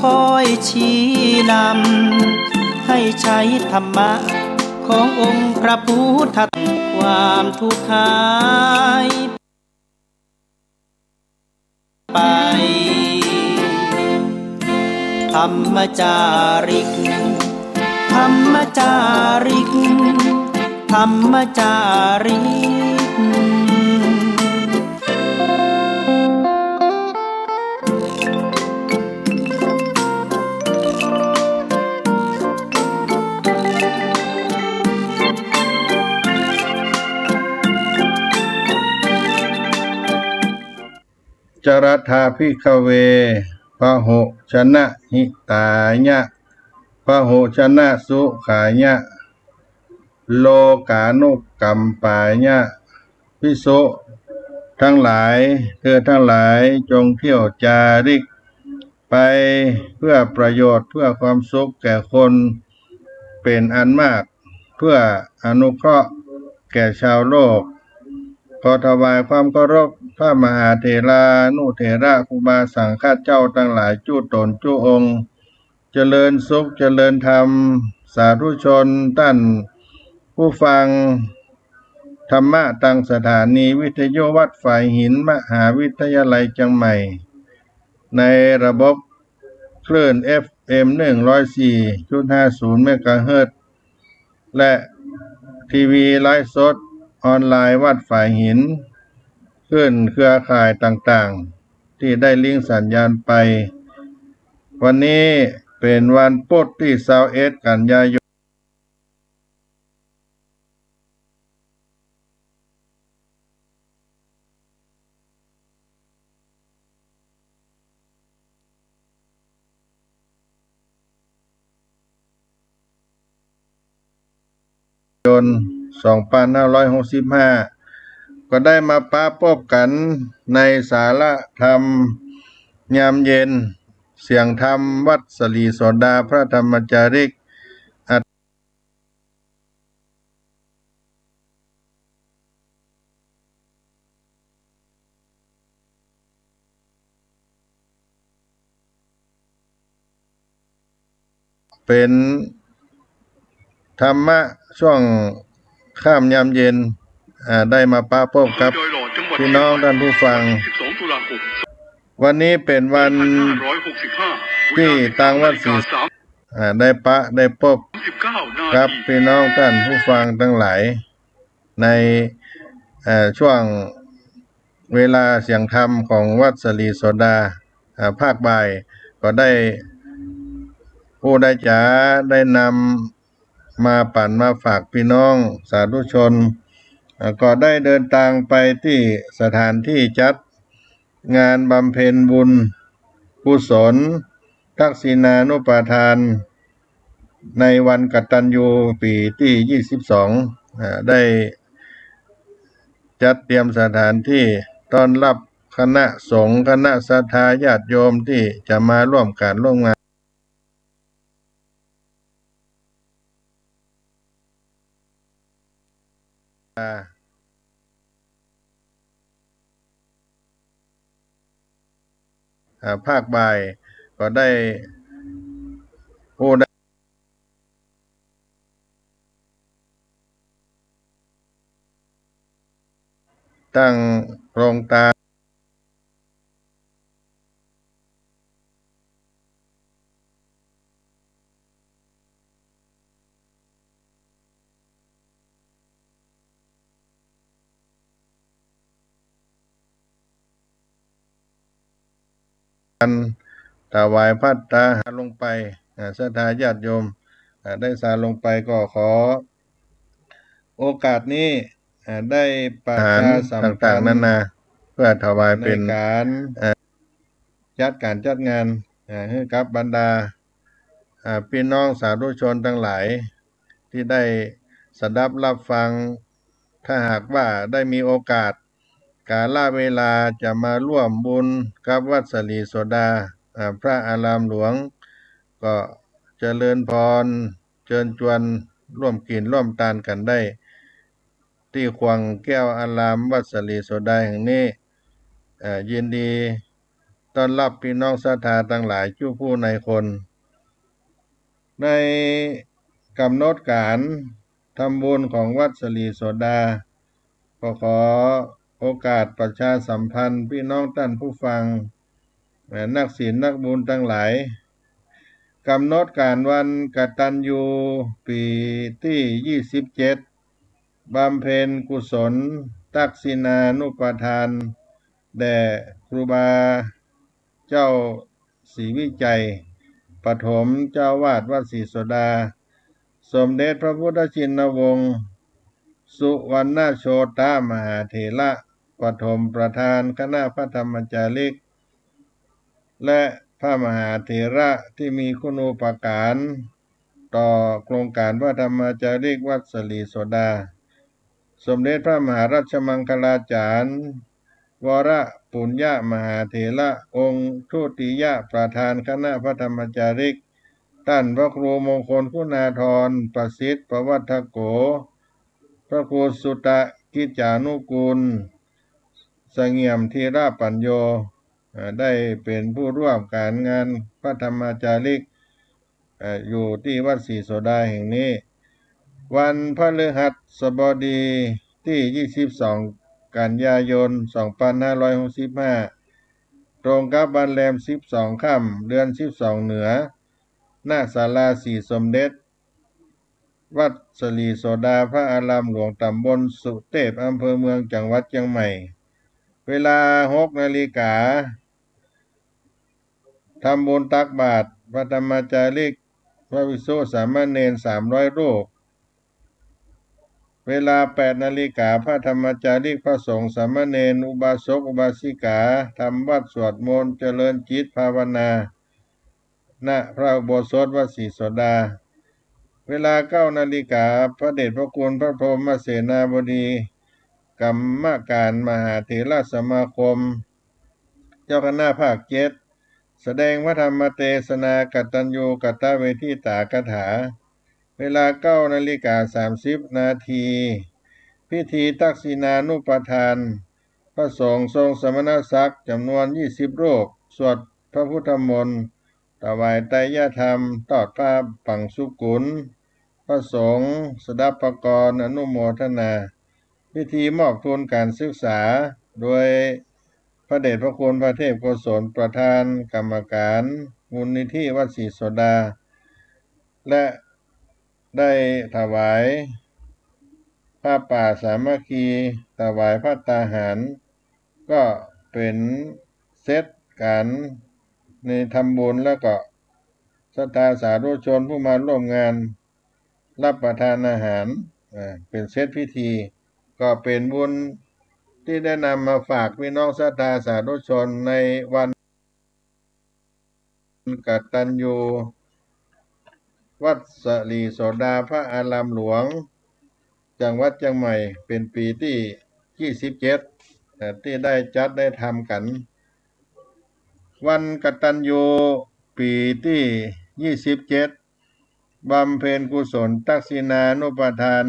คอยชี้นำให้ใช้ธรรมะขององค์พระพุทธความทุกข์หายไปธรรมจาริกธรรมจาริกธรรมจาริกจรัตถาภิกขเวพหุชนะหิตายะพหุชนะสุขายะโลกานุกัมปายะภิกษุทั้งหลายเธอทั้งหลายจงเที่ยวจาริกไปเพื่อประโยชน์เพื่อความสุขแก่คนเป็นอันมากเพื่ออนุเคราะห์แก่ชาวโลกขอถวายความเคารพพระมหาเถรานุเถระครูบาสังฆเจ้าทั้งหลายจุตนจุองค์เจริญสุขเจริญธรรมสาธุชนท่านผู้ฟังธรรมะตังสถานีวิทยุวัดฝ่ายหินมหาวิทยาลัยเชียงใหม่ในระบบคลื่น FM 104.50 เมกะเฮิรตซ์และทีวีไลฟ์สดออนไลน์วัดฝ่ายหินขึ้นเครือข่ายต่างๆที่ได้ลิงก์สัญญาณไปวันนี้เป็นวันพุธที่21 กันยายน2565ก็ได้มาปะพบกันในสาระธรรมยามเย็นเสียงธรรมวัดสลีโสดาพระธรรมจาริกเป็นธรรมะช่วงข้ามยามเย็นได้มาปะพบกับพี่น้องท่านผู้ฟังวันนี้เป็นวันที่ต่างวัดศรีได้พบกับพี่น้องท่านผู้ฟังทั้งหลายในช่วงเวลาเสียงธรรมของวัดสลีโสดาภาคบ่ายก็ได้ผู้ได้จ๋าได้นำมาปั่นมาฝากพี่น้องสาธุชนก็ได้เดินทางไปที่สถานที่จัดงานบำเพ็ญบุญกุศลทักษิณานุปทานในวันกตัญญูปีที่22ได้จัดเตรียมสถานที่ต้อนรับคณะสงฆ์คณะศรัทธาญาติโยมที่จะมาร่วมงานภาคบ่ายก็ได้ผู้ได้ตั้งโครงการถวายภัตตาหารลงไปศรัทธาญาติโยมได้สาลงไปก็ขอโอกาสนี้ได้ประชาสัมพันธ์ต่างๆนานาเพื่อถวายเป็นการจัดงานให้กับบรรดาพี่น้องสาธุชนทั้งหลายที่ได้สดับรับฟังถ้าหากว่าได้มีโอกาสกาลเวลาจะมาร่วมบุญกับวัดสลีโสดาพระอารามหลวงก็เจริญพรเชิญชวนร่วมกินร่วมทานกันได้ที่ขวงแก้วอารามวัดสลีโสดาแห่งนี้ยินดี ต้อนรับพี่น้องศรัทธาทั้งหลายชู้ผู้ในคน ในกำหนดการทำบุญของวัดสลีโสดาก็ขอโอกาสประชาสัมพันธ์พี่น้องท่านผู้ฟังและนักศีลนักบุญทั้งหลายกำหนดการวันกตัญญูปีที่27บำเพ็ญกุศลตักษินานุปทานแด่ครูบาเจ้าศรีวิจัยปฐมเจ้าวาดวัดศรีโสดาสมเด็จพระพุทธชินวงศ์สุวรรณโชตมหาเถระปฐมประธานคณะพระธรรมจาริกและพระมหาเถระที่มีคุณูปการต่อโครงการพระธรรมจาริกวัดสลีโสดาสมเด็จพระมหาราชมังคลาจารย์วรปุญญมหาเถระองค์ทุติยประธานคณะพระธรรมจาริกท่านพระครูมงคลคุณาธรประสิทธิ์ประวัฒโกพระครูสุตะกิจจานุกูลเสงี่ยมธีระปัญโยได้เป็นผู้ร่วมการงานพระธรรมจาริกอยู่ที่วัดศรีโสดาแห่งนี้วันพฤหัสบดีที่22กันยายน2565ตรงกับวันแรม12ค่ำเดือน12เหนือหน้าศาลาศรีสมเด็จวัดสลีโสดาพระอารามหลวงตำบลสุเทพอำเภอเมืองจังหวัดเชียงใหม่เวลา6 นาฬิกาทำบุญตักบาตรพระธรรมจาริกพระภิกษุสามเณร300 รูปเวลา8 นาฬิกาพระธรรมจาริกพระสงฆ์สามเณรอุบาสกอุบาสิกาทำวัดสวดมนต์เจริญจิตภาวนาณพระอุโบสถวัดศรีโสดาเวลา9 นาฬิกาพระเดชพระคุณพระพรหมเสนาบดีกรรมการมหาเถรสมาคมเจ้าคณะภาค7แสดงพระธรรมเทศนากตัญญูกตเวทิตากถาเวลา9 นาฬิกา30 นาทีพิธีตักษินานุปทานพระสงฆ์ทรงสมณศักดิ์จำนวน20 รูปสวดพระพุทธมนต์ถวายไตรยธรรมทอดผ้าปังสุกุลพระสงฆ์สดับปกรณ์อนุโมทนาพิธีมอบทุนการศึกษาโดยพระเดชพระคุณพระเทพโกศลประธานกรรมการมูลนิธิวัดศรีโสดาและได้ถวายผ้าป่าสามัคคีถวายผ้าตาหารก็เป็นเซตการในทำบุญแล้วก็ศรัทธาสาธุชนผู้มาร่วมงานรับประทานอาหารเป็นเซตพิธีก็เป็นบุญที่ได้นำมาฝากพี่น้องศรัทธาสาธุชนในวันกตัญญูวัดสลีโสดาพระอารามหลวงจังหวัดเชียงใหม่เป็นปีที่27ที่ได้จัดได้ทำกันวันกตัญญูปีที่27บำเพ็ญกุศลตักษินานุปทาน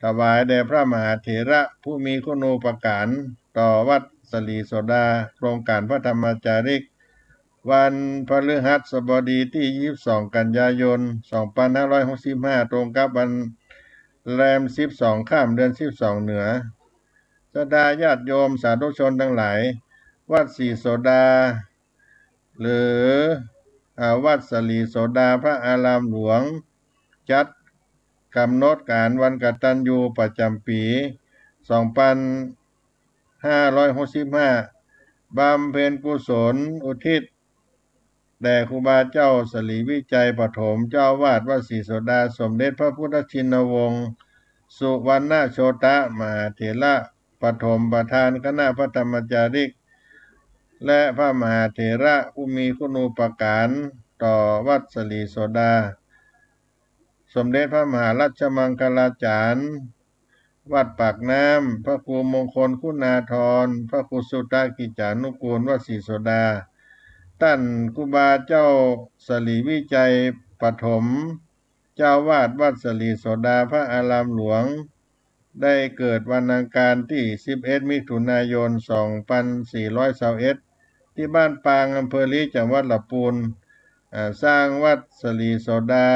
ถวายแด่พระมหาเถระผู้มีคุณูปการต่อวัดสลีโสดาโครงการพระธรรมจาริกวันพฤหัสบดีที่22กันยายน2565ตรงกับวันแรม12ค่ำเดือน12เหนือศรัทธาญาติโยมสาธุชนทั้งหลายวัดศรีโสดาหรือวัดสลีโสดาพระอารามหลวงจัดกำหนดการวันกตัญญูประจำปี2565บำเพ็ญกุศลอุทิศแด่ครูบาเจ้าสลีวิจัยปฐมเจ้าวาดวัดศรีโสดาสมเด็จพระพุทธชินวงศ์สุวรรณโชตมหาเถระปฐมประธานคณะพระธรรมจาริกและพระมหาเถระผู้มีคุณูปการต่อวัดสลีโสดาสมเด็จพระมหาราชมังคลาจารย์วัดปากน้ำพระครูมงคลคุณาธรพระครูสุตะกิจจานุกูลวัดศรีโสดาท่านครูบาเจ้าสลีวิจัยปฐมเจ้าวาดวัดสลีโสดาพระอารามหลวงได้เกิดวันอังคารที่11 มิถุนายน 2421 ที่บ้านปางอำเภอลีจังหวัดลำพูนสร้างวัดสลีโสดา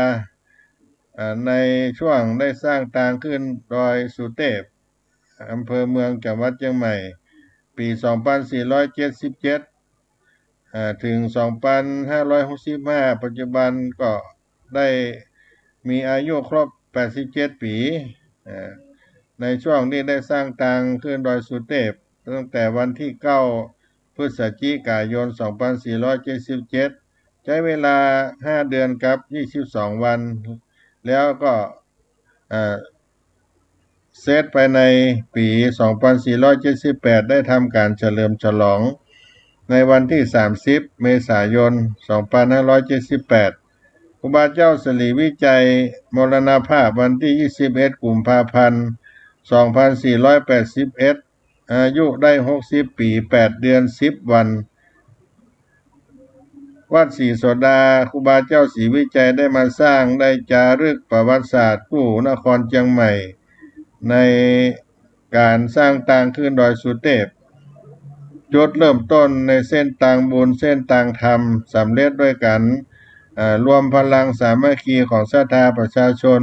ในช่วงได้สร้างทางขึ้นดอยสุเทพอำเภอเมืองจังหวัดเชียงใหม่ปี2477ถึง2565ปัจจุบันก็ได้มีอายุครบ87ปีในช่วงที่ได้สร้างทางขึ้นดอยสุเทพตั้งแต่วันที่9พฤศจิกายน2477ใช้เวลา5เดือนกับ22วันแล้วก็เซตไปในปี2478ได้ทำการเฉลิมฉลองในวันที่30เมษายน2578ครูบาเจ้าสิริวิจัยมรณภาพวันที่21กุมภาพันธ์2481อายุได้60ปี8เดือน10วันวัดศรีโสดาครูบาเจ้าศรีวิจัยได้มาสร้างได้จารึกประวัติศาสตร์กู้นครเชียงใหม่ในการสร้างทางขึ้นดอยสุเทพจุดเริ่มต้นในเส้นทางบุญเส้นทางธรรมสำเร็จด้วยกันรวมพลังสามัคคีของศรัทธาประชาชน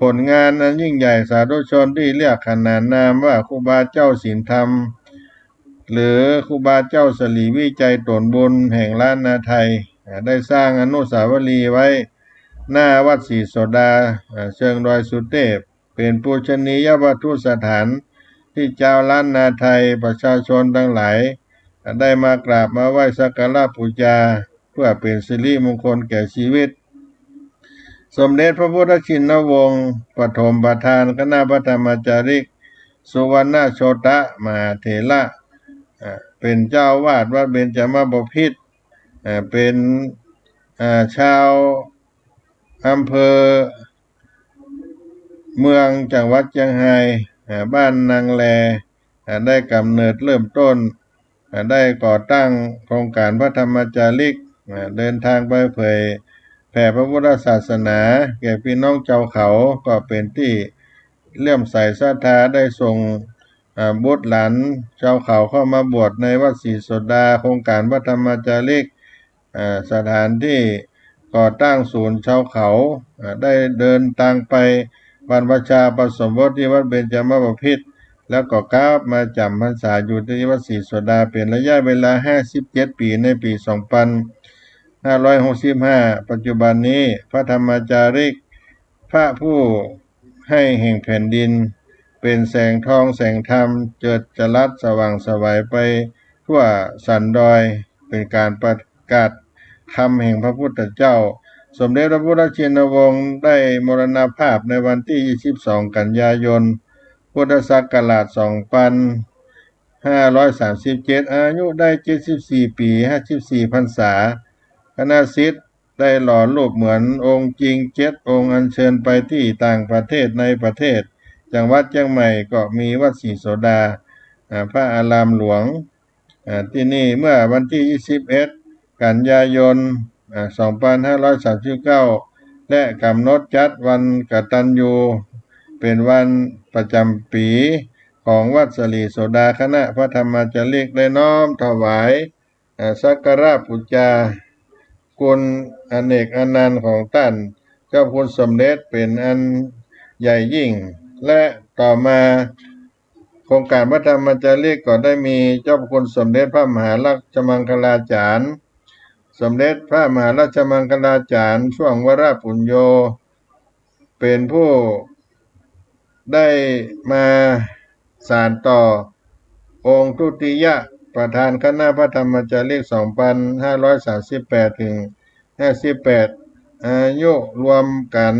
ผลงานอันยิ่งใหญ่สาธุชนที่เรียกขนานนามว่าครูบาเจ้าศีลธรรมหรือครูบาเจ้าสลีวิจัยตนบุญแห่งล้านนาไทยได้สร้างอนุสาวรีย์ไว้หน้าวัดศรีโสดาเชิงดอยสุเทพเป็นปูชนียวัตถุสถานที่เจ้าล้านนาไทยประชาชนทั้งหลายได้มากราบมาไหว้สักการะบูชาเพื่อเป็นสิริมงคลแก่ชีวิตสมเด็จพระพุทธชินวงศ์ปฐมประธานคณะพระธรรมจาริกสุวรรณโชตมหาเถระเป็นเจ้าวาดวัดเบญจมบพิตรเป็นชาวอำเภอเมืองจังหวัดเชียงรายบ้านนางแลได้กำเนิดเริ่มต้นได้ก่อตั้งโครงการพระธรรมจาริกเดินทางไปเผยแผ่พระพุทธศาสนาแก่พี่น้องชาวเขาก็เป็นที่เลื่อมใสศรัทธาได้ส่งบุตรหลานชาวเขาเข้ามาบวชในวัดศรีโสดาโครงการพระธรรมจาริกสถานที่ก่อตั้งศูนย์ชาวเขาได้เดินทางไปบรรพชาประสมบทที่วัดเบญจมบพิตรแล้วก็กลับมาจำพรรษาอยู่ที่วัดศรีโสดาเป็นระยะเวลา57ปีในปี2565ปัจจุบันนี้พระธรรมจาริกพระผู้ให้แห่งแผ่นดินเป็นแสงทองแสงธรรมเจิดจรัสสว่างไสวไปทั่วสันดอยเป็นการประกาศธรรมแห่งพระพุทธเจ้าสมเด็จพระพุทธชินวงศ์ได้มรณภาพในวันที่22กันยายนพุทธศักราช2537อายุได้74ปี54พรรษาคณะศิษย์ได้หล่อรูปเหมือนองค์จริง7องค์อัญเชิญไปที่ต่างประเทศในประเทศจังหวัดเชียงใหม่ก็มีวัดศรีโสดาพระอารามหลวงที่นี่เมื่อวันที่21กันยายน2539และกำหนดจัดวันกตัญญูเป็นวันประจำปีของวัดสลีโสดาคณะพระธรรมจาริกได้น้อมถวายสักการะบูชาคุณอเนกอนันต์ของท่านเจ้าคุณสมเด็จเป็นอันใหญ่ยิ่งและต่อมาโครงการพระธรรมจาริกก็ได้มีเจ้าคุณสมเด็จพระมหาราชมังคลาจารย์สมเด็จพระมหาราชมังคลาจารย์ช่วงวรปุญโญเป็นผู้ได้มาสานต่อองค์ทุติยประธานคณะพระธรรมจาริก2538ถึง58อายุรวมกัน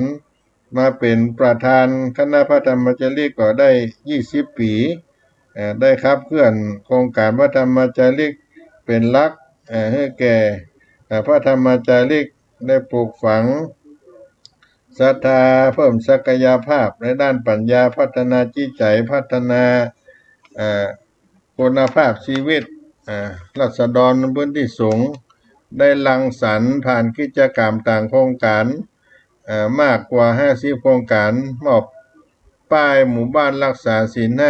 มาเป็นประธานคณะพระธรรมจาริกก็ได้20ปีได้ขับเคลื่อนโครงการพระธรรมจาริกเป็นหลักให้แก่พระธรรมจาริกได้ปลูกฝังศรัทธาเพิ่มศักยภาพในด้านปัญญาพัฒนาจิตใจพัฒนาคุณภาพชีวิตราษฎรพื้นที่สูงได้รังสรรค์ผ่านกิจกรรมต่างโครงการมากกว่า50โครงการมอบป้ายหมู่บ้านรักษาศีล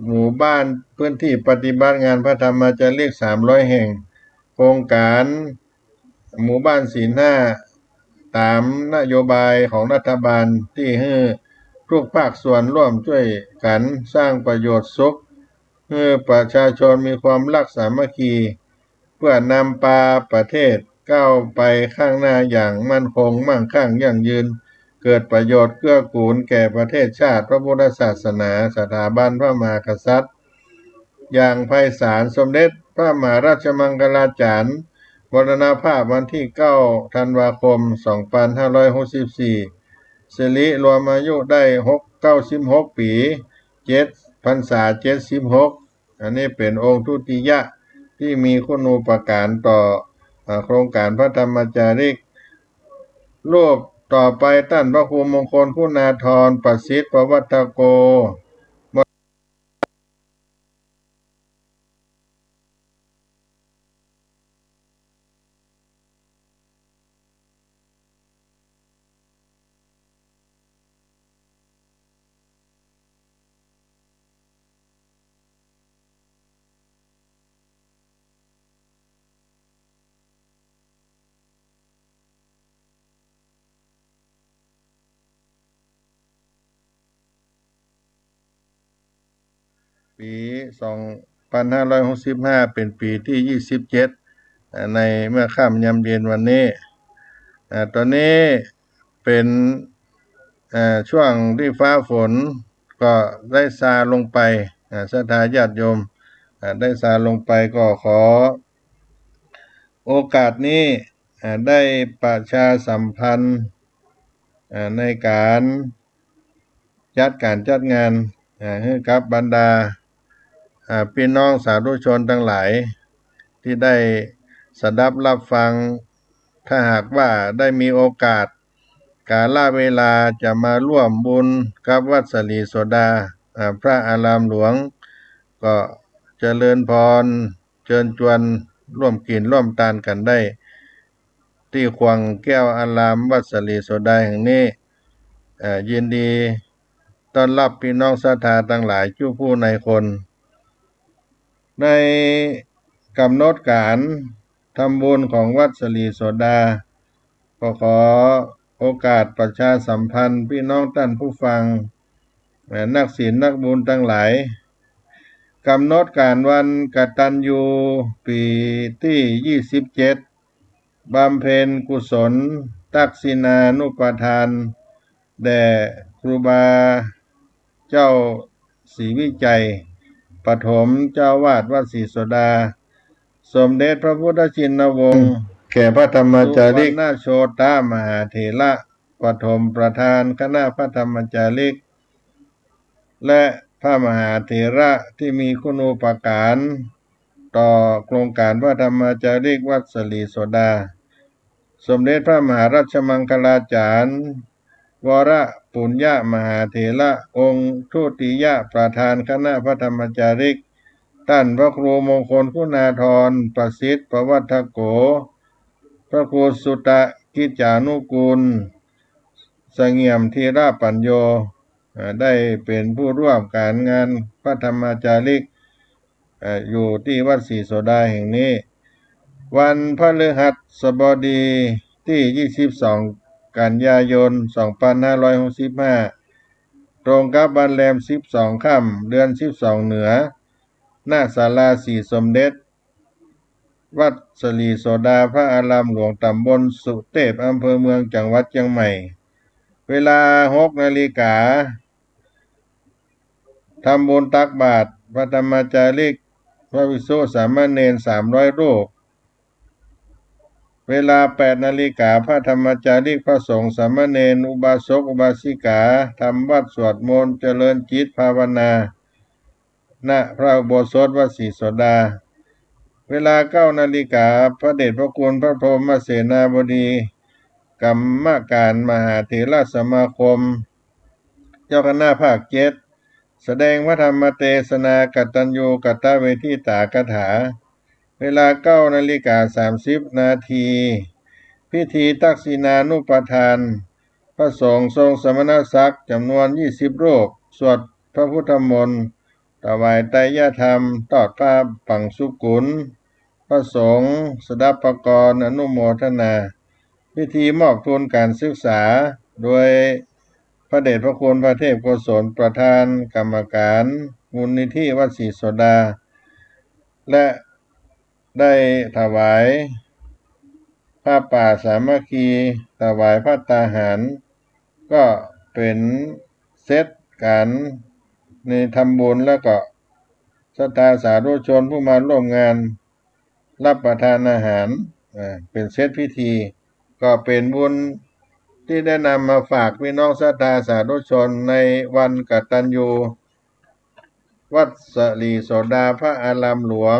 หมู่บ้านพื้นที่ปฏิบัติงานพระธรรมจารีก300 แห่งโครงการหมู่บ้านศีลห้าตามนโยบายของรัฐบาลที่ให้ทุกภาคส่วนร่วมช่วยกันสร้างประโยชน์สุขให้ประชาชนมีความรักสามัคคีเพื่อนำพาประเทศก้าวไปข้างหน้าอย่างมั่นคงมั่งคั่งยั่งยืนเกิดประโยชน์เกื้อกูลแก่ประเทศชาติพระพุทธศาสนาสถาบันพระมหากษัตริย์อย่างไพศาลสมเด็จพระมหาราชมังคลาจารย์มรณภาพวันที่9 ธันวาคม 2564สิริรวมอายุได้96 ปี7 พรรษา 76อันนี้เป็นองค์ทุติยะที่มีคุณูปการต่อโครงการพระธรรมจารีกรูปต่อไปท่านพระครูมงคลคุณาธรประสิทธิ์ประวัตโกปี2565เป็นปีที่27ในเมื่อค่ำยามเย็นวันนี้ตอนนี้เป็นช่วงที่ฟ้าฝนก็ได้ซาลงไปศรัทธาญาติโยมได้ซาลงไปก็ขอโอกาสนี้ได้ประชาสัมพันธ์ในการจัดงานให้กับบรรดาพี่น้องสาธุชนทั้งหลายที่ได้สดับรับฟังถ้าหากว่าได้มีโอกาสกาลเวลาจะมาร่วมบุญกับวัดสลีโสดาพระอารามหลวงก็เจริญพรเชิญชวนร่วมกินร่วมทานกันได้ที่ขวงแก้วอารามวัดสลีโสดาแห่งนี้ยินดีต้อนรับพี่น้องศรัทธาทั้งหลายผู้ผู้ในคนในกำหนดการทำบุญของวัดสลีโสดาก็ขอโอกาสประชาสัมพันธ์พี่น้องท่านผู้ฟังนักศีลนักบุญทั้งหลายกำหนดการวันกตัญญูปีที่27บำเพ็ญกุศลตักษิณานุปทานแด่ครูบาเจ้าศรีวิจัยปฐมเจ้าวาดวัดศรีโสดาสมเด็จพระพุทธชินวงศ์แก่พระธรรมจารีกสุวรรณโชตมหาเถระปฐมประธานคณะพระธรรมจารีกและพระมหาเถระที่มีคุณูปการต่อโครงการพระธรรมจารีกวัดสลีโสดาสมเด็จพระมหาราชมังคลาจารย์วรปุญญมหาเถระองค์ทุติยประธานคณะพระธรรมจารีกท่านพระครูมงคลคุณาธรประสิทธิ์ประวัตโกพระครูสุตะกิจจานุกูลเสงี่ยมธีระปัญโยได้เป็นผู้ร่วมการงานพระธรรมจารีกอยู่ที่วัดศรีโสดาแห่งนี้วันพฤหัสบดีที่22 กันยายน 2565ตรงกับวันแรม12 ค่ำเดือน12เหนือหน้าศาลาสีสมเด็จวัดสลีโสดาพระอารามหลวงตำบลสุเทพอำเภอเมืองจังหวัดเชียงใหม่เวลา 6 นาฬิกาทำบุญตักบาตรพระธรรมจารีกพระภิกษุสามเณร300 รูปเวลา 8 นาฬิกาพระธรรมจารีกพระสงฆ์สามเณรอุบาสกอุบาสิกาทำวัดสวดมนต์เจริญจิตภาวนาณพระอุโบสถวัดศรีโสดาเวลา 9 นาฬิกาพระเดชพระคุณพระพรหมเสนาบดีกรรมการมหาเถรสมาคมเจ้าคณะภาค7แสดงพระธรรมเทศนากตัญญูกตเวทิตากถาเวลา 9:30 นาทีพิธีตักษิณานุปทานพระสงฆ์ทรงสมณศักดิ์จำนวน20 รูปสวดพระพุทธมนต์ ถวายไตรยธรรมตอดผ้าปังสุกุลพระสงฆ์สดับปกรณ์อนุโมทนาพิธีมอบทุนการศึกษาโดยพระเดชพระคุณพระเทพโกศลประธานกรรมการมูลนิธิวัดศรีโสดาและได้ถวายผ้าป่าสามัคคีถวายผ้าตาหารก็เป็นเซตการในทำบุญแล้วก็ศรัทธาสาธุชนผู้มาร่วมงานรับประทานอาหารเป็นเซตพิธีก็เป็นบุญที่ได้นำมาฝากพี่น้องศรัทธาสาธุชนในวันกตัญญูวัดสลีโสดาพระอารามหลวง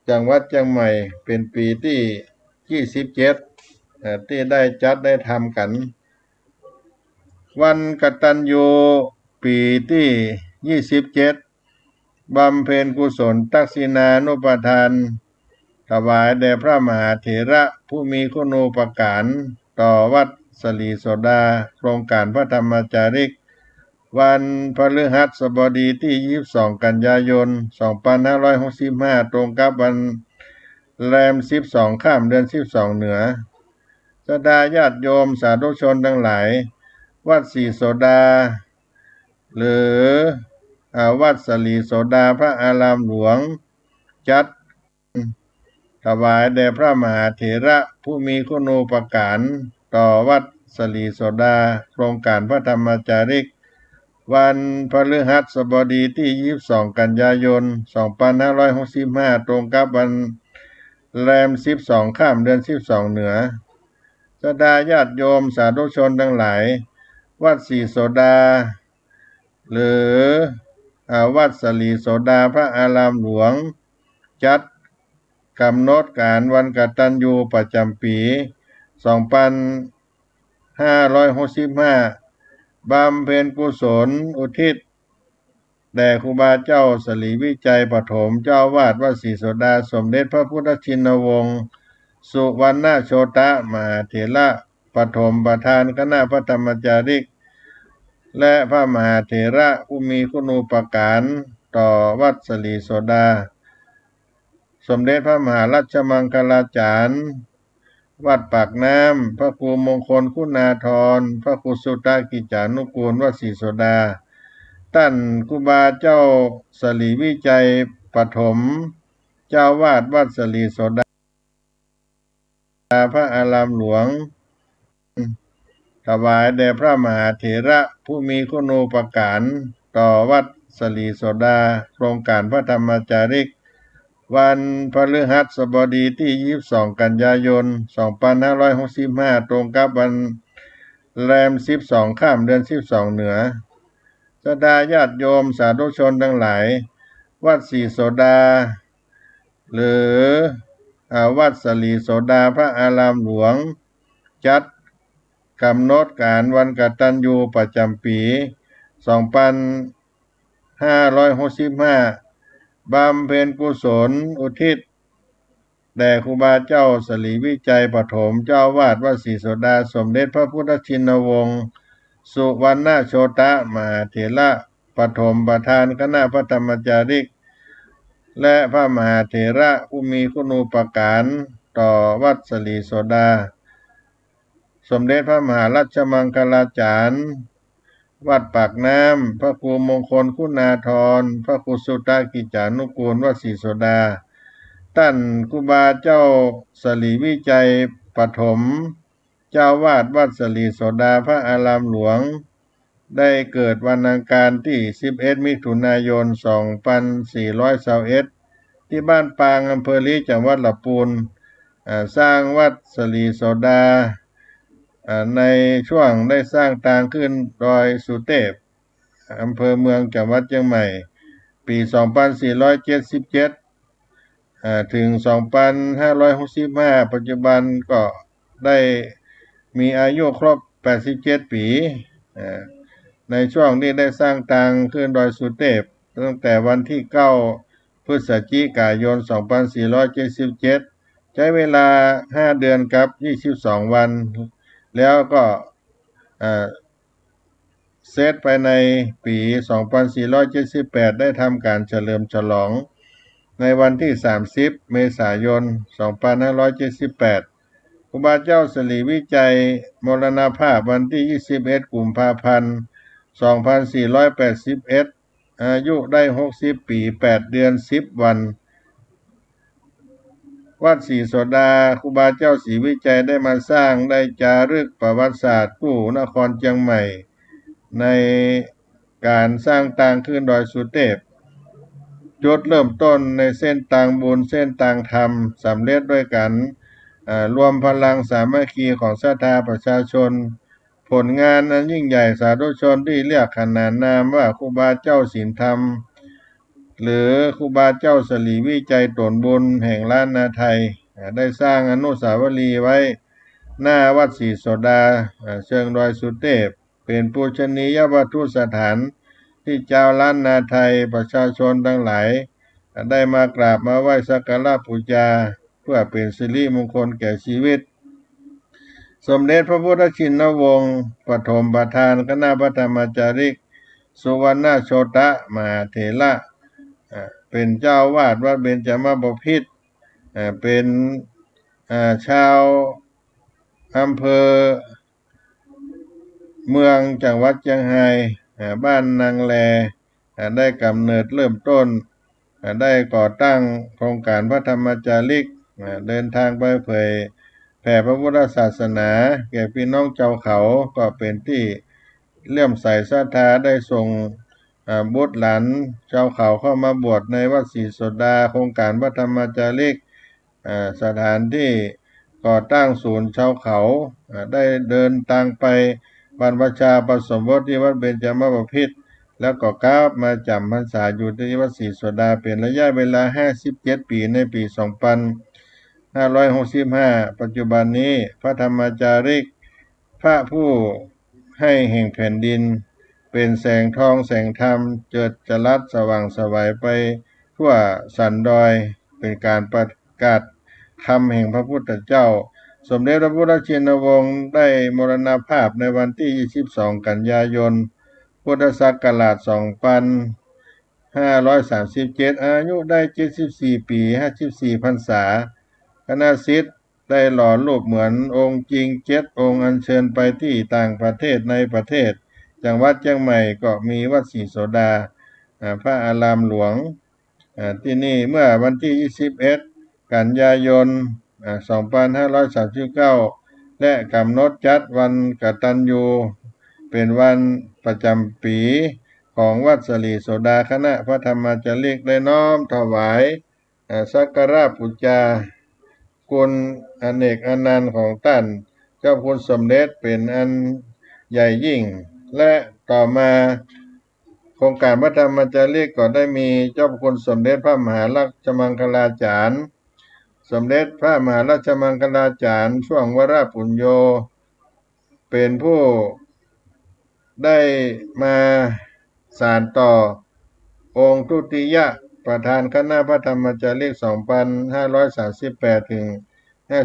จังหวัดเชียงใหม่เป็นปีที่27ที่ได้จัดได้ทำกันวันกตัญญูปีที่27บำเพ็ญกุศลทักษิณานุปทานถวายแด่พระมหาเถระผู้มีคุณูปการต่อวัดสลีโสดาโครงการพระธรรมจาริกวันพฤหัสบดีที่22กันยายน2565ตรงกับวันแรม12ข้ามเดือน12เหนือศรัทธาญาติโยมสาธุชนทั้งหลายวัดศรีโสดาหรือวัดสลีโสดาพระอารามหลวงจัดถวายแด่พระมหาเถระผู้มีคุณูปการต่อวัดสลีโสดาโครงการพระธรรมจาริกวันพฤหัสบดีที่22กันยายน2565ตรงกับวันแรม12ข้ามเดือน12เหนือศรัทธาญาติโยมสาธุชนทั้งหลายวัดศรีโสดาหรือวัดสลีโสดาพระอารามหลวงจัดกำหนดการวันกตัญญูประจำปี2565บำเพ็ญกุศลอุทิศแด่ครูบาเจ้าสลีวิจัยปฐมเจ้าวาดวัดศรีโสดาสมเด็จพระพุทธชินวงศ์สุวรรณโชตมหาเถระปฐมประธานคณะพระธรรมจาริกและพระมหาเถระผู้มีคุณูปการต่อวัดสลีโสดาสมเด็จพระมหารัชมังคลาจารย์วัดปากน้ำพระครูมงคลคุณาธรพระครูสุตกิจจานุกูลวัดศรีโสดาท่านครูบาเจ้าสลีวิจัยปฐมเจ้าวาดวัดสลีโสดาพระอารามหลวงถวายแด่พระมหาเถระผู้มีคุณูปการต่อวัดสลีโสดาโครงการพระธรรมจาริกวันพฤหัสบดีที่22กันยายน2565ตรงกับวันแรม12ข้ามเดือน12เหนือศรัทธาญาติโยมสาธุชนทั้งหลายวัดศรีโสดาหรือวัดสลีโสดาพระอารามหลวงจัดกำหนดการวันกตัญญูประจำปี2565บำเพ็ญกุศลอุทิศแด่ครูบาเจ้าสลีวิจัยปฐมเจ้าวาดวัดศรีโสดาสมเด็จพระพุทธชินวงศ์สุวรรณโชตมหาเถระปฐมประธานคณะพระธรรมจาริกและพระมหาเถระผู้มีคุณูปการต่อวัดสลีโสดาสมเด็จพระมหารัชมังคลาจารย์วัดปากน้ำพระครูมงคลคุณาธรพระครูสุตกิจจานุกูลวัดศรีโสดาท่านครูบาเจ้าสลีวิจัยปฐมเจ้าวาดวัดสลีโสดาพระอารามหลวงได้เกิดวันอังคารที่11มิถุนายน2421ที่บ้านปางอำเภอลีจังหวัดลำพูนสร้างวัดสลีโสดาในช่วงได้สร้างทางขึ้นดอยสุเทพอำเภอเมืองจังหวัดเชียงใหม่ปี2477ถึง2565ปัจจุบันก็ได้มีอายุครบ87ปีในช่วงนี้ได้สร้างทางขึ้นดอยสุเทพตั้งแต่วันที่9พฤศจิกายน2477ใช้เวลา5เดือนกับ22วันแล้วก็ เสร็จไปในปี 2478 ได้ทำการเฉลิมฉลองในวันที่ 30 เมษายน 2578ครูบาเจ้าสิริวิจัยมรณภาพวันที่ 21 กุมภาพันธ์ 2481 อายุได้ 60 ปี 8 เดือน 10 วัน วัดศรีโสดาครูบาเจ้าศรีวิจัยได้มาสร้างได้จารึกประวัติศาสตร์กู้นครเชียงใหม่ในการสร้างต่างขึ้นดอยสุเทพจุดเริ่มต้นในเส้นต่างบุญเส้นต่างธรรมสำเร็จด้วยกันรวมพลังสามัคคีของศรัทธาประชาชนผลงานนั้นยิ่งใหญ่สาธุชนที่เรียกขนานนามว่าครูบาเจ้าศีลธรรมหรือครูบาเจ้าสลีวิจัยตนบุญแห่งล้านนาไทยได้สร้างอนุสาวรีย์ไว้หน้าวัดศรีโสดาเชิงดอยสุเทพเป็นปูชนียวัตถุสถานที่เจ้าล้านนาไทยประชาชนทั้งหลายได้มากราบมาไหว้สักการะบูชาเพื่อเป็นสิริมงคลแก่ชีวิตสมเด็จพระพุทธชินวงศ์ปฐมประธานคณะพระธรรมจาริกสุวรรณโชตมหาเถระเป็นเจ้าวาดวัดเบญจมบพิตรเป็นชาวอำเภอเมืองจังหวัดเชียงรายบ้านนางแลได้กำเนิดเริ่มต้นได้ก่อตั้งโครงการพระธรรมจาริกเดินทางไปเผยแผ่พระพุทธศาสนาแก่พี่น้องชาวเขาก็เป็นที่เลื่อมใสศรัทธาได้ส่งบุตรหลานชาวเขาเข้ามาบวชในวัดศรีโสดาโครงการพระธรรมจาริกสถานที่ก่อตั้งศูนย์ชาวเขาได้เดินทางไปบรรพชาผสมบทที่วัดเบญจมบพิตรแล้วก็กลับมาจำพรรษาอยู่ที่วัดศรีโสดาเป็นระยะเวลา57 ปีในปี 2565 ปัจจุบันนี้พระธรรมจาริกพระผู้ให้แห่งแผ่นดินเป็นแสงทองแสงธรรมเจิดจรัสสว่างไสวไปทั่วสันดอยเป็นการประกาศธรรมแห่งพระพุทธเจ้าสมเด็จพระพุทธชินวงศ์ได้มรณภาพในวันที่ 22 กันยายน พุทธศักราช 2537 อายุได้ 74 ปี 54 พรรษาคณะศิษย์ได้หล่อรูปเหมือนองค์จริง7 องค์อัญเชิญไปที่ต่างประเทศในประเทศจังหวัดเชียงใหม่ก็มีวัดศรีโสดาพระอารามหลวงที่นี่เมื่อวันที่ 21 กันยายน 2539 และกำหนดจัดวันกตัญญูเป็นวันประจำปีของวัดศรีโสดาคณะพระธรรมจาริกได้น้อมถวายสักการะบูชาคุณอเนกอนันต์ของท่านเจ้าคุณสมเด็จเป็นอันใหญ่ยิ่งและต่อมาโครงการพระธรรมจาริกก็ได้มีเจ้าคุณสมเด็จพระมหาราชมังคลาจารย์สมเด็จพระมหาราชมังคลาจารย์ช่วงวราปุญโญเป็นผู้ได้มาสานต่อองค์ทุติยประธานคณะพระธรรมจาริก 2538 ถึง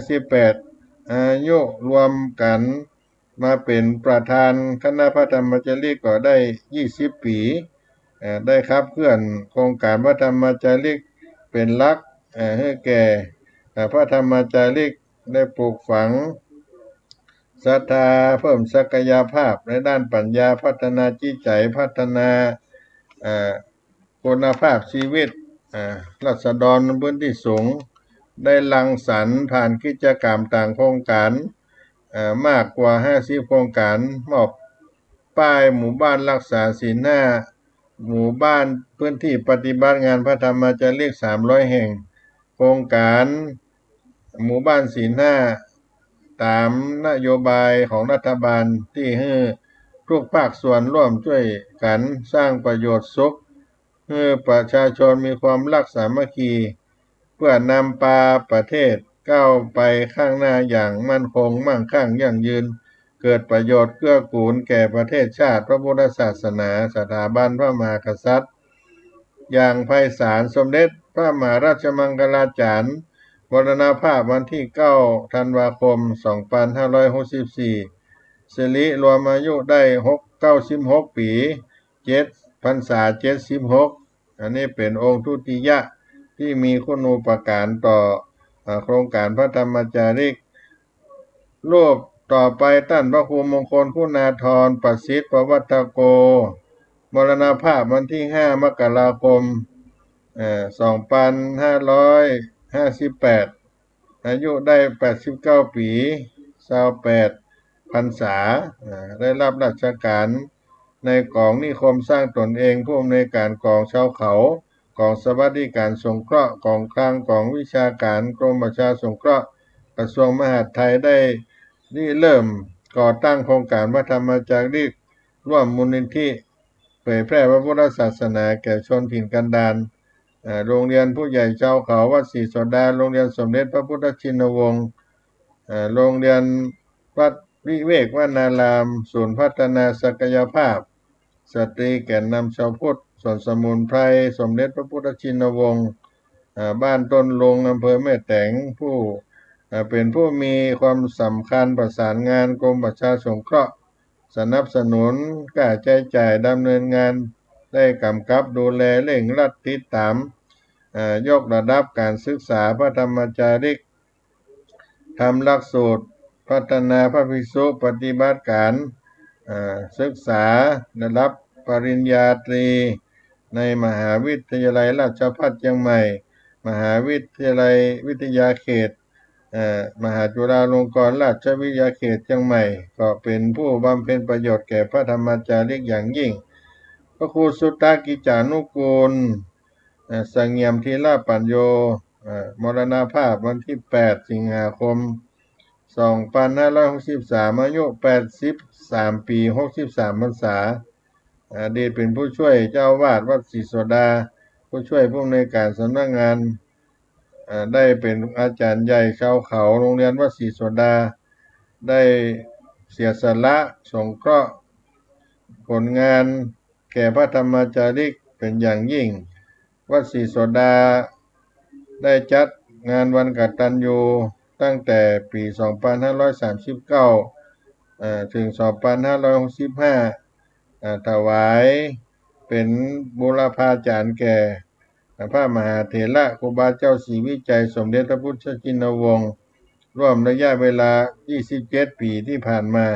58 อายุรวมกันมาเป็นประธานคณะพระธรรมจาริกก็ได้ 20 ปีได้ขับเคลื่อนโครงการพระธรรมจาริกเป็นหลักให้แก่พระธรรมจาริกได้ปลูกฝังศรัทธาเพิ่มศักยภาพในด้านปัญญาพัฒนาจิตใจพัฒนาคุณภาพชีวิตราษฎรพื้นที่สูงได้รังสรรค์ผ่านกิจกรรมต่างโครงการมากกว่า50โครงการมอบป้ายหมู่บ้านรักษาศีล5หมู่บ้านพื้นที่ปฏิบัติงานพระธรรมจาริก300 แห่งโครงการหมู่บ้านศีล5ตามนโยบายของรัฐบาลที่ให้ทุกภาคส่วนร่วมช่วยกันสร้างประโยชน์สุขให้ประชาชนมีความรักสามัคคีเพื่อนำพาประเทศก้าวไปข้างหน้าอย่างมั่นคงมั่งคั่งยั่งยืนเกิดประโยชน์เกื้อกูลแก่ประเทศชาติพระพุทธศาสนาสถาบันพระมหากษัตริย์อย่างไพศาลสมเด็จพระมหาราชมังคลาจารย์มรณภาพวันที่ 9 ธันวาคม 2564 สิริรวมอายุได้96 ปี7 พรรษา76อันนี้เป็นองค์ทุติยะที่มีคุณูปการต่อโครงการพระธรรมจาริกรูปต่อไปท่านพระครูมงคลคุณาธรประสิทธิ์ประวัตโกมรณภาพวันที่5 มกราคม2558อายุได้89 ปี28 พรรษาได้รับราชการในกองนิคมสร้างตนเองผู้อำนวยการกองชาวเขากองสวัสดิการสงเคราะห์กองคลังกองวิชาการกรมประชาสงเคราะห์กระทรวงมหาดไทยได้เริ่มก่อตั้งโครงการพระธรรมจารีกร่วมมูลนิธิเผยแพร่พระพุทธศาสนาแก่ชนถิ่นกันดารโรงเรียนผู้ใหญ่ชาวเขาวัดศรีโสดาโรงเรียนสมเด็จพระพุทธชินวงศ์โรงเรียนวัดวิเวกวนารามศูนย์พัฒนาศักยภาพสตรีแก่นนำชาวพุทธสวนสมุนไพรสมเด็จพระพุทธชินวงศ์บ้านต้นลงอำเภอแม่แตงผู้เป็นผู้มีความสำคัญประสานงานกรมประชาสงเคราะห์สนับสนุนค่าใช้จ่ายดำเนินงานได้กำกับดูแลเร่งรัดติดตามยกระดับการศึกษาพระธรรมจาริกทำหลักสูตรพัฒนาพระภิกษุปฏิบัติการศึกษาระดับปริญญาตรีในมหาวิทยาลัยราชภัฏเชียงใหม่มหาวิทยาลัยวิทยาเขตมหาจุฬาลงกรณราชวิทยาเขตเชียงใหม่ก็เป็นผู้บำเพ็ญประโยชน์แก่พระธรรมจารีกอย่างยิ่งพระครูสุตตกิจจานุกูลสังเงียมธีระปัญโยมรณภาพวันที่8 สิงหาคม2563อายุ83 ปี63 พรรษาอดีตเป็นผู้ช่วยเจ้าวาดวัดศรีโสดาผู้ช่วยผู้อำนวยการสำนักงานได้เป็นอาจารย์ใหญ่ชาวเขาโรงเรียนวัดศรีโสดาได้เสียสละสงเคราะห์ผลงานแก่พระธรรมจารีกเป็นอย่างยิ่งวัดศรีโสดาได้จัดงานวันกตัญญูตั้งแต่ปี2539ถึง2565ถวายเป็นบูรพาจารย์แก่พระมหาเถระครูบาเจ้าศรีวิจัยสมเด็จพระพุทธชินวงศ์ร่วมระยะเวลา27 ปีที่ผ่านมา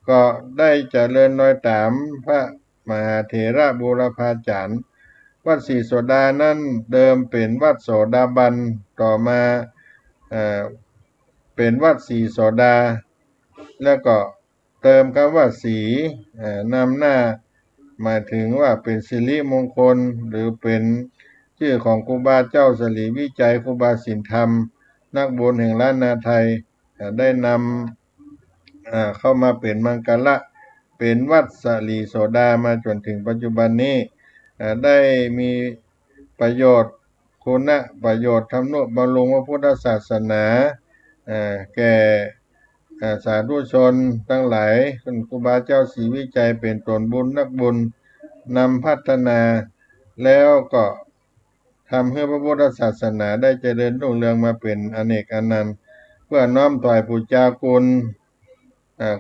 ก็ได้เจริญรอยตามพระมหาเถระบูรพาจารย์วัดศรีโสดานั้นเดิมเป็นวัดโสดาบันต่อมาเป็นวัดศรีโสดาแล้วก็เติมคำว่าศรีนำหน้าหมายถึงว่าเป็นสิริมงคลหรือเป็นชื่อของครูบาเจ้าศรีวิจัยครูบาสินธรรมนักบุญแห่งล้านนาไทยได้นำเข้ามาเป็นมังกรเป็นวัดศรีโสดามาจนถึงปัจจุบันนี้ได้มีประโยชน์คุณประโยชน์ทำนุบำรุงพระพุทธศาสนาแก่สาธุชนทั้งหลายคุณครูบาเจ้าศรีวิจัยเป็นตนบุญนักบุญนำพัฒนาแล้วก็ทำให้พระพุทธศาสนาได้เจริญรุ่งเรืองมาเป็นอเนกอนันต์เพื่อน้อมถวายปุจจาคุณ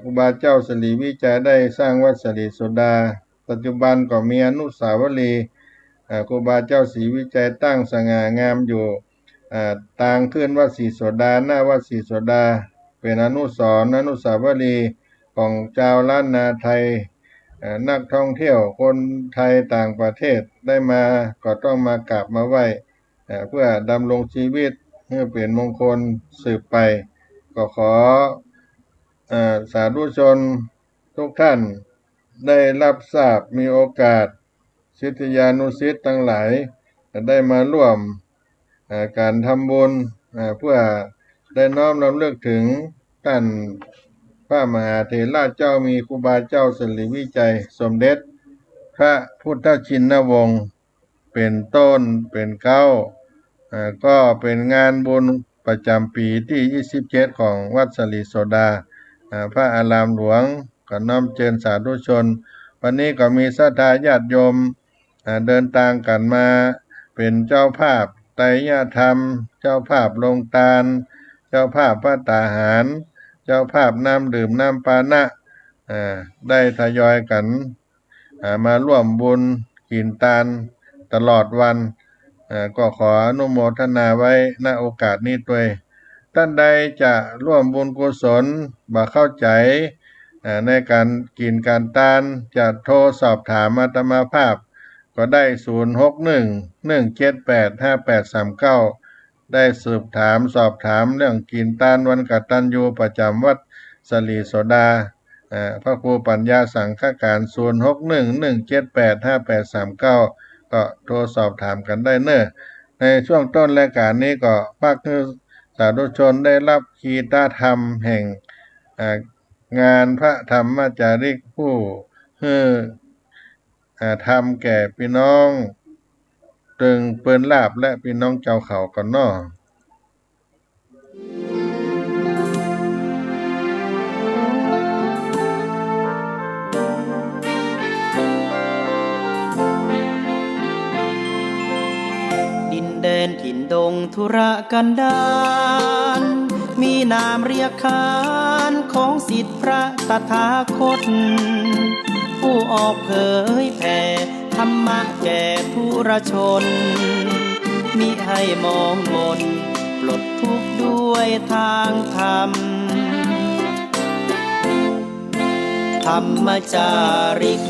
ครูบาเจ้าศรีวิจัยได้สร้างวัดศรีโสดาปัจจุบันก็มีอนุสาวรีย์ครูบาเจ้าศรีวิจัยตั้งสง่างามอยู่ต่างขึ้นวัดศรีโสดาหน้าวัดศรีโสดาเป็นอนุสาวรีย์ของชาวล้านนาไทยนักท่องเที่ยวคนไทยต่างประเทศได้มาก็ต้องมากราบมาไหว้เพื่อดำรงชีวิตให้เป็นมงคลสืบไปก็ขอสาธุชนทุกท่านได้รับทราบมีโอกาสศิษยานุศิษย์ทั้งหลายได้มาร่วมการทำบุญเพื่อได้น้อมรำลึกถึงท่านพระมหาเถระเจ้ามีครูบาเจ้าศรีวิจัยสมเด็จพระพุทธชินวงศ์เป็นต้นเป็นเก้าก็เป็นงานบุญประจำปีที่27ของวัดศรีโสดาพระอารามหลวงก็น้อมเชิญสาธุชนวันนี้ก็มีศรัทธาญาติโยมเดินทางกันมาเป็นเจ้าภาพไตรยธรรมเจ้าภาพลงทานเจ้าภาพพระตาหารเจ้าภาพน้ำดื่มน้ำปานะ ได้ทยอยกันมาร่วมบุญกินทานตลอดวันก็ขออนุโมทนาไว้ณโอกาสนี้ด้วยท่านใดจะร่วมบุญกุศลบ่เข้าใจในการกินการทานจะโทรสอบถามอาตมาภาพก็ได้0611785839ได้สืบถามสอบถามเรื่องกินทานวันกตัญญูประจำวัดสลีโสดาพระครูปัญญาสังฆการ0611785839ก็โทรสอบถามกันได้เนอะในช่วงต้นรายการนี้ก็ภาคสาธุชนได้รับคีตธรรมแห่งงานพระธรรมจาริกผู้ธรรมแก่พี่น้องตึงเปิ้นลาบและพี่น้องเจ้าเขาก่อนเนาะดินแดนถิ่นดงธุรกันดารมีนามเรียกขานของสิทธิพระตถาคตผู้ออกเผยแผ่ธรรมะแก่ผู้รชนมิให้มองมนปลดทุกข์ด้วยทางธรรมธรรมจาริก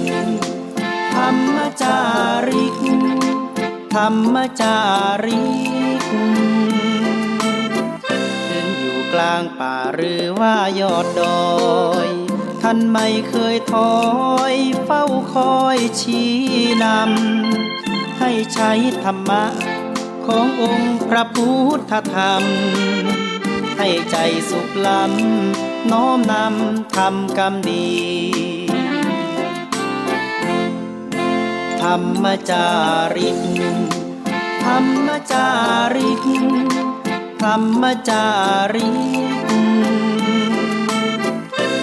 ธรรมจาริกธรรมจาริกถึงอยู่กลางป่าหรือว่ายอดดอยท่านไม่เคยถอยเฝ้าคอยชี้นำให้ใช้ธรรมะขององค์พระพุทธธรรมให้ใจสุขล้ำน้อมนำทำกรรมดีธรรมจาริกธรรมจาริกธรรมจาริก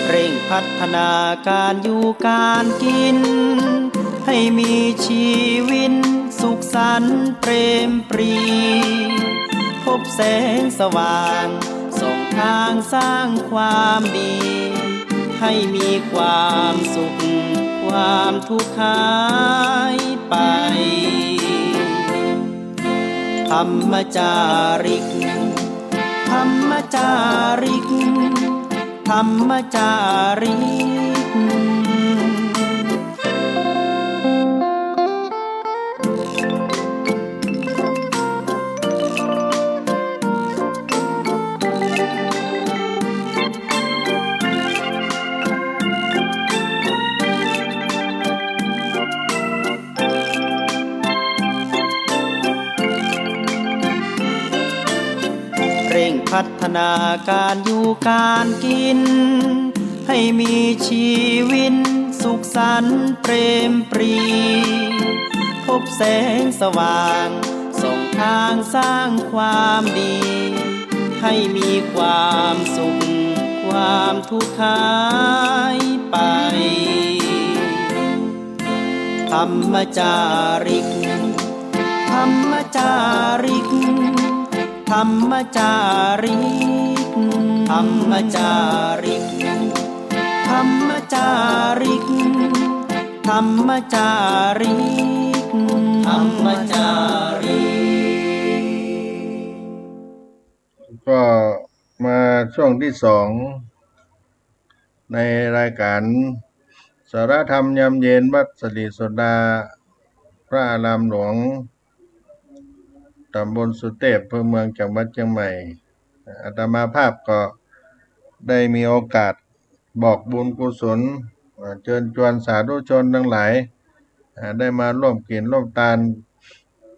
เร่งพัฒนาการอยู่การกินให้มีชีวิตสุขสันต์เปรมปรีพบแสงสว่างส่องทางสร้างความดีให้มีความสุขความทุกข์หายไปธรรมจาริกธรรมจาริกธรรมจาริกเร่งพัฒนาการอยู่การกินให้มีชีวิตสุขสันต์เปรมปรีพบแสงสว่างส่องทางสร้างความดีให้มีความสุขความทุกข์หายไปธรรมจาริกธรรมจาริกธรรมจาริกธรรมจาริกธรรมจาริกธรรมจาริกธรรมจาริกก็มาช่วงที่สองในรายการสารธรรมยามเย็นวัดสลีโสดาพระอารามหลวงตำบลสุเทพอำเภอเมืองจังหวัดเชียงใหม่อาตมาภาพก็ได้มีโอกาสบอกบุญกุศลเชิญชวนสาธุชนทั้งหลายได้มาร่วมกินร่วมทาน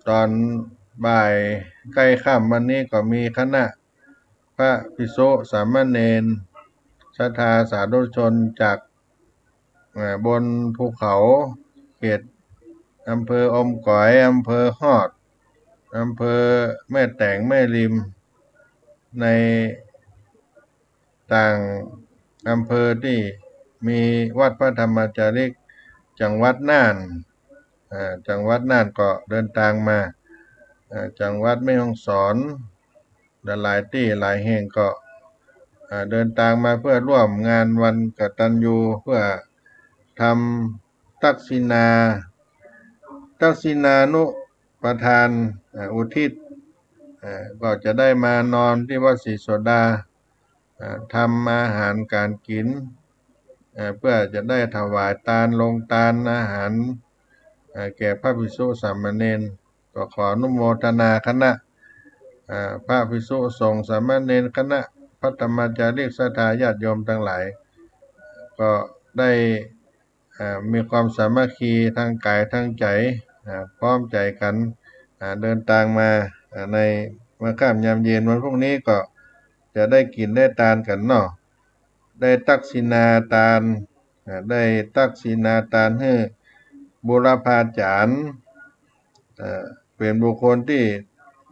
ตอนบ่ายใกล้ค่ำวันนี้ก็มีคณะพระภิกษุสามเณรศรัทธาสาธุชนจากบนภูเขาเขตอำเภออมก๋อยอำเภอฮอดอำเภอแม่แตงแม่ริมในต่างอำเภอที่มีวัดพระธรรมจาริกจังหวัดน่านจังหวัดน่านก็เดินทางมาจังหวัดแม่ฮ่องสอนหลายที่หลายแห่งก็ เดินทางมาเพื่อร่วมงานวันกตัญญูเพื่อทำทักษิณานุปทานอุทิศก็จะได้มานอนที่วัดศรีโสดาทำอาหารการกินเพื่อจะได้ถวายทานลงทานอาหารแก่พระภิกษุสามเณรก็ขออนุโมทนาคณะพระภิกษุสงฆ์สามเณรคณะพระธรรมจารีกศรัทธาญาติโยมทั้งหลาย ก็ได้มีความสามัคคีทางกายทางใจพร้อมใจกันเดินทางมาในเมื่อค่ำยามเย็นวันพรุ่งนี้ก็จะได้กินได้ทานกันเนาะได้ตักษิณาทานได้ตักษิณาทานให้บุรพาจารย์เป็นบุคคลที่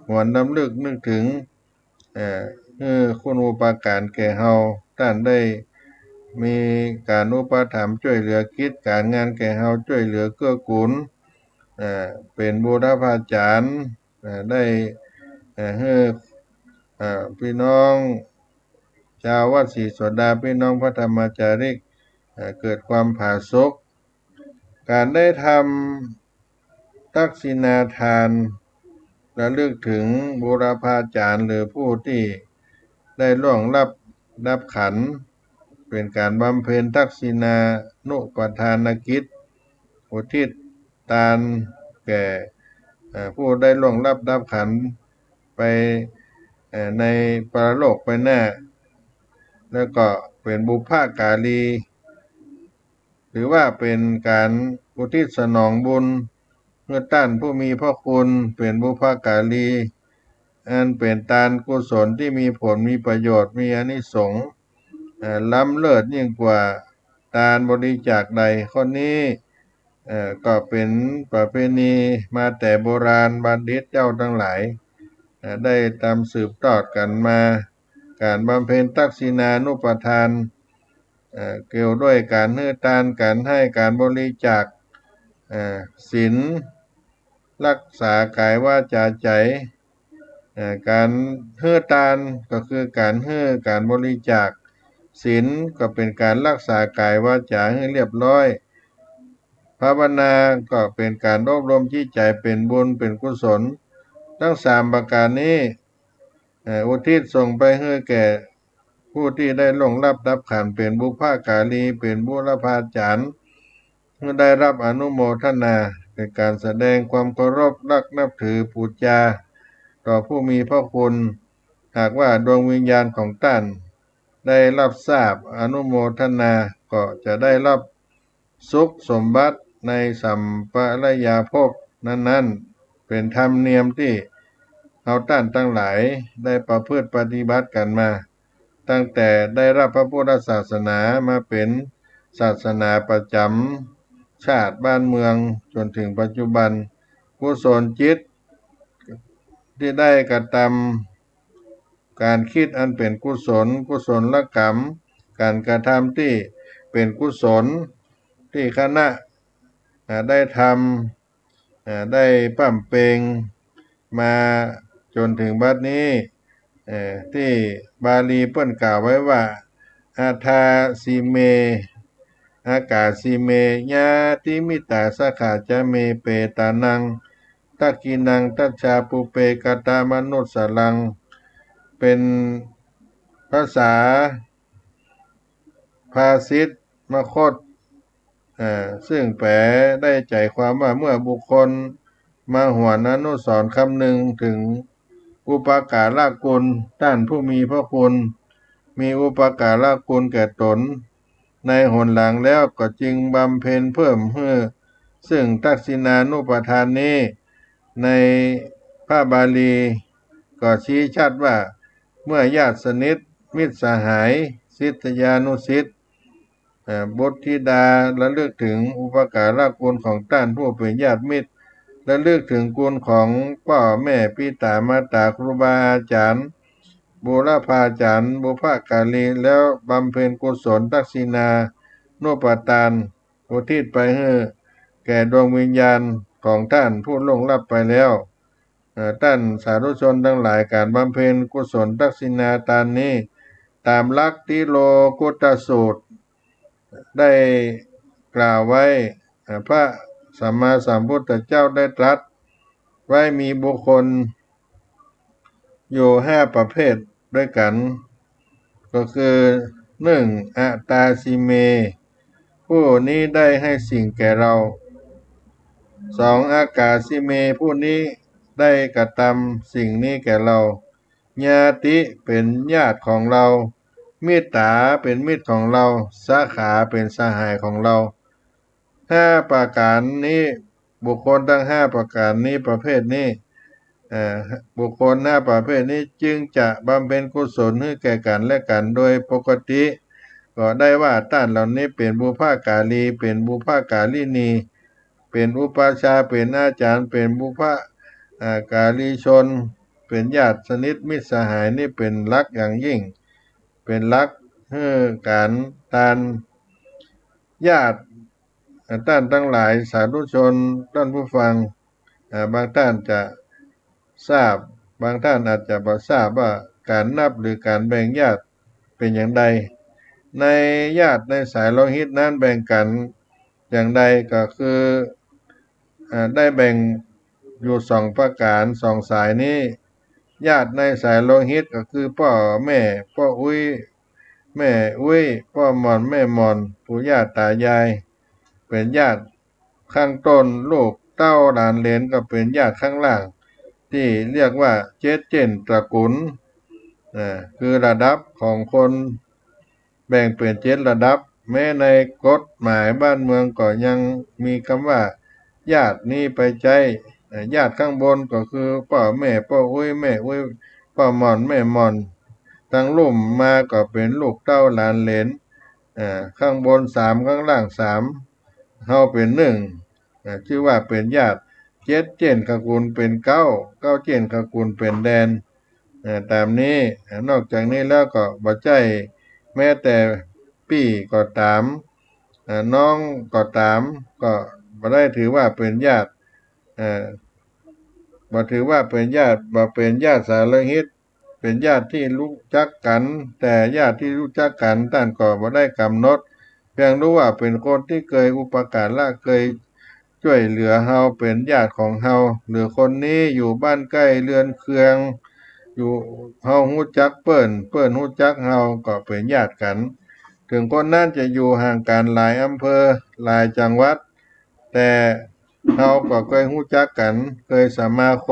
หวนรำลึกนึกถึงให้คุณอุปการแก่เฮาท่านได้มีการอุปถัมภ์ช่วยเหลือกิจการงานแก่เฮาช่วยเหลือเกื้อกูลเป็นบุรพาจารย์ได้ให้พี่น้องชาววัดศรีโสดาพี่น้องพระธรรมจาริกเกิดความผาสุกการได้ทำทักษิณาทานระลึกถึงบุรพาจารย์หรือผู้ที่ได้ล่วงรับขันเป็นการบำเพ็ญทักษิณานุปทานกิจอุทิศทานแก่ผู้ได้ล่วงรับขันไปในปรโลกไปหน้าแล้วก็เป็นบุพการีหรือว่าเป็นการอุทิศสนองบุญเพื่อต้านผู้มีพระคุณเป็นบุพการีอันเป็นทานกุศลที่มีผลมีประโยชน์มีอานิสงส์ล้ำเลิศยิ่งกว่าทานบริจาคใดข้อนี้ก็เป็นประเพณีมาแต่โบราณบัณฑิตเจ้าทั้งหลายได้ตามสืบทอดกันมาการบำเพ็ญทักษิณานุปทานเกี่ยวด้วยการให้ทานการให้การบริจาคศีลรักษากายวาจาใจการให้ทานก็คือการให้การบริจาคศีลก็เป็นการรักษากายวาจาให้เรียบร้อยภาวนาก็เป็นการอบรมจิตใจเป็นบุญเป็นกุศลทั้งสามประการนี้อุทิศส่งไปให้แก่ผู้ที่ได้ล่วงรับขันเป็นบุพการีเป็นบุรพาจารย์เมื่อได้รับอนุโมทนาเป็นการแสดงความเคารพรักนับถือบูชาต่อผู้มีพระคุณหากว่าดวงวิญญาณของท่านได้รับทราบอนุโมทนาก็จะได้รับสุขสมบัติในสัมปรายภพนั้นๆเป็นธรรมเนียมที่เราท่านทั้งหลายได้ประพฤติปฏิบัติกันมาตั้งแต่ได้รับพระพุทธศาสนามาเป็นศาสนาประจำชาติบ้านเมืองจนถึงปัจจุบันกุศลจิตที่ได้กระทำการคิดอันเป็นกุศลกรรมการกระทำที่เป็นกุศลที่คณะได้ทำได้ปั้มเปงมาจนถึงบัดนี้ที่บาลีเปิ้นกล่าวไว้ว่าอาทาสีเมอากาสีเมญาติมิตาสขาจะเมเปตานังตักกินังตัชชาปุเปกตามนุสสลังเป็นภาษาภาษิตมคตซึ่งแปลได้ใจความว่าเมื่อบุคคลมาหวนอนุสรณ์คำหนึ่งถึงอุปการะคุณท่านผู้มีพระคุณมีอุปการะคุณแก่ตนในหนหลังแล้วก็จึงบำเพ็ญเพิ่มเพื่อซึ่งทักษิณานุปทานนี้ในพระบาลีก็ชี้ชัดว่าเมื่อญาติสนิทมิตรสหายศิษยานุศิษย์บุตรธิดาระลึกถึงอุปการะคุณของท่านผู้เป็นญาติมิตรระลึกถึงคุณของพ่อแม่ปิตามาตาครูบาอาจารย์บุรพาจารย์บุพการีแล้วบำเพ็ญกุศลทักษิณานุปทานอุทิศไปให้แก่ดวงวิญญาณของท่านผู้ล่วงลับไปแล้วท่านสาธุชนทั้งหลายการบำเพ็ญกุศลทักษิณาทานนี้ ตามหลักที่โลกุตตสูตรได้กล่าวไว้พระสัมมาสัมพุทธเจ้าได้ตรัสไว้มีบุคคลอยู่5 ประเภทด้วยกัน ก็คือ1. อัตตาสิเม ผู้นี้ได้ให้สิ่งแก่เรา 2. อากาสิเม ผู้นี้ได้กระทำสิ่งนี้แก่เรา ญาติเป็นญาติของเรา มิตราเป็นมิตรของเรา สาขาเป็นสหายของเรา5 ประการนี้บุคคลทั้ง5 ประการนี้ประเภทนี้บุคคล5 ประเภทนี้จึงจะบำเพ็ญกุศลให้แก่กันและกันโดยปกติก็ได้ว่าท่านเหล่านี้เป็นบุพการีเป็นบุพการีนีเป็นอุปชฌาย์เป็นอาจารย์เป็นบุพการีชนเป็นญาติสนิทมิตรสหายนี่เป็นหลักอย่างยิ่งเป็นหลักให้การทานญาติท่านทั้งหลายสาธุชนท่านผู้ฟังบางท่านจะทราบบางท่านอาจจะบ่ทราบว่าการนับหรือการแบ่งญาติเป็นอย่างใดในญาติในสายโลหิตนั้นแบ่งกันอย่างใดก็คือได้แบ่งอยู่2 ประการ2 สายนี้ญาติในสายโลหิตก็คือพ่อแม่พ่ออุ้ยแม่อุ้ยพ่อหมอนแม่หมอนปู่ย่าตายายเป็นญาติข้างต้นลูกเต้าหลานเหลนก็เป็นญาติข้างล่างที่เรียกว่าเจ็ดเจนตระกูลคือระดับของคนแบ่งเป็น7 ระดับแม้ในกฎหมายบ้านเมืองก็ยังมีคำว่าญาตินี้ไปใจญาติข้างบนก็คือพ่อแม่พ่ออุ้ยแม่อุ้ยพ่อหมอนแม่หมอนทั้งลุ่มมาก็เป็นลูกเต้าหลานเหลนข้างบน3ข้างล่าง3เฮาเป็น1ชื่อว่าเป็นญาติ7 เจนขกุลเป็น9 9 เจนขกุลเป็นแดนตามนี้นอกจากนี้แล้วก็บ่ใจแม้แต่พี่ก็ตามน้องก็ตามก็บ่ได้ถือว่าเป็นญาติบ่ถือว่าเป็นญาติบ่เป็นญาติสายโลหิตเป็นญาติที่รู้จักกันแต่ญาติที่รู้จักกันท่านก็บ่ได้กำหนดเพียงรู้ว่าเป็นคนที่เคยอุปการะเคยช่วยเหลือเฮาเป็นญาติของเฮาหรือคนนี้อยู่บ้านใกล้เรือนเคืองอยู่เฮาฮู้จักเปิ้นฮู้จักเฮาก็เป็นญาติกันถึงคนนั้นจะอยู่ห่างกันหลายอำเภอหลายจังหวัดแต่เฮาก็เคยฮู้จักกันเคยสมาค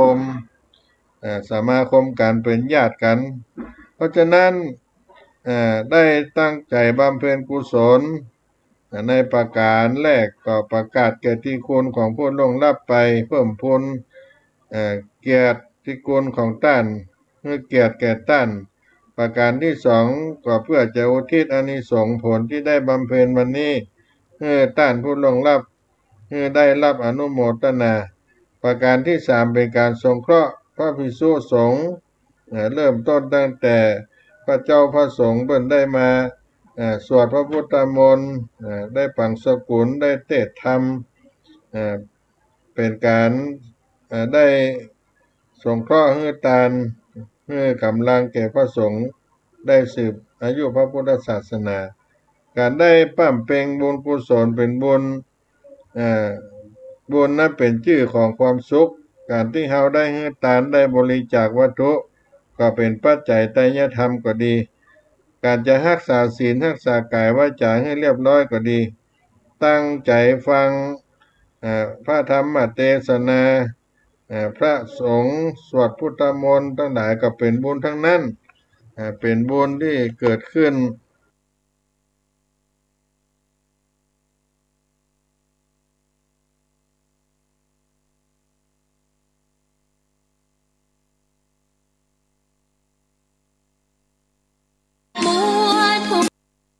มกันเป็นญาติกันเพราะฉะนั้นได้ตั้งใจบำเพ็ญกุศลในประการแรกก็ประกาศเกียรติคุณของผู้ล่วงลับไปเพิ่มพูนเกียรติคุณของท่านให้เกียรติแก่ท่านประการที่2ก็เพื่อจะอุทิศอานิสงส์ผลที่ได้บำเพ็ญวันนี้ให้ท่านผู้ล่วงลับให้ได้รับอนุโมทนาประการที่3เป็นการสงเคราะห์พระภิกษุสงฆ์เริ่มต้นตั้งแต่พระเจ้าพระสงฆ์เพิ่นได้มาสวดพระพุทธมนต์ได้ปังสกุลได้เทศน์ธรรมเป็นการได้สงเคราะห์ให้ทานให้กำลังแก่พระสงฆ์ได้สืบอายุพระพุทธศาสนาการได้ปั้มเพ็งบุญกุศลเป็นบุญนั้นเป็นชื่อของความสุขการที่เฮาได้ให้ทานได้บริจาควัตถุก็เป็นปัจจัยไตรยธรรมก็ดีการจะรักษาศีลรักษากายวาจาให้เรียบร้อยก็ดีตั้งใจฟังพระธรรมเทศนาพระสงฆ์สวดพุทธมนต์ทั้งหลายก็เป็นบุญทั้งนั้นเป็นบุญที่เกิดขึ้น